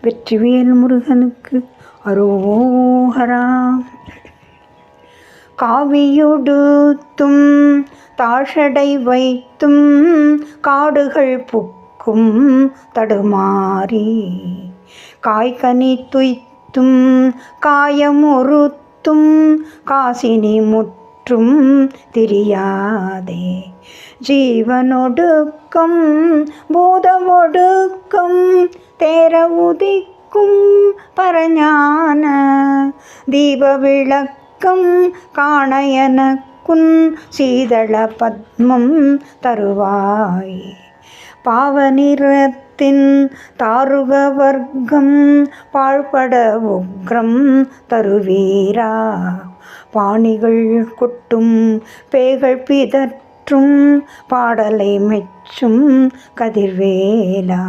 வெற்றிவேல் முருகனுக்கு அரோகரா. காவியுடுத்தும் தாழடை வைத்தும் காடுகள் புக்கும் தடுமாறி காய்கனி துய்த்தும் காயமுறுத்தும் காசினி முற்றும் திரியாதே. ஜீவனொடுக்கம் பூதமொடுக்கம் தேர உதிக்கும் பரஞான தீப விளக்கம் காண எனக்குன் சீதள பத்மம் தருவாய். பாவநிறத்தின் தாருக வர்க்கம் பாழ்பட உக்ரம் தருவீரா. பாணிகள் கொட்டும் பேய்கள் பிதற்றும் பாடலை மெச்சும் கதிர்வேலா.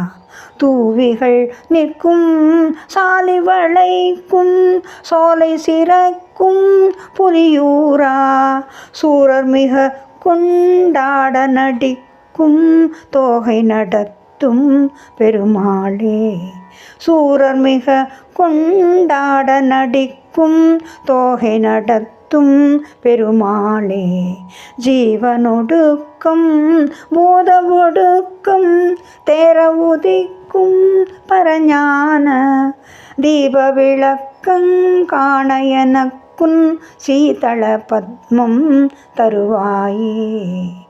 தூவிகள் நிற்கும் சாலி வளைக்கும் சோலை சிறக்கும் புலியூரா. சூரர் மிக கொண்டாட நடிக்கும் தோகை நடத்தும் பெருமாளே. சூரர் மிக கொண்டாட நடிக்கும் தோகை நடத்தும் பெருமாளே. ஜீவனொடுக்கம் பூத ஒடுக்கம் தேர உதிக்கும் பரஞான தீப விளக்கம் காண எனக்குன் சீதள பத்மம் தருவாயே.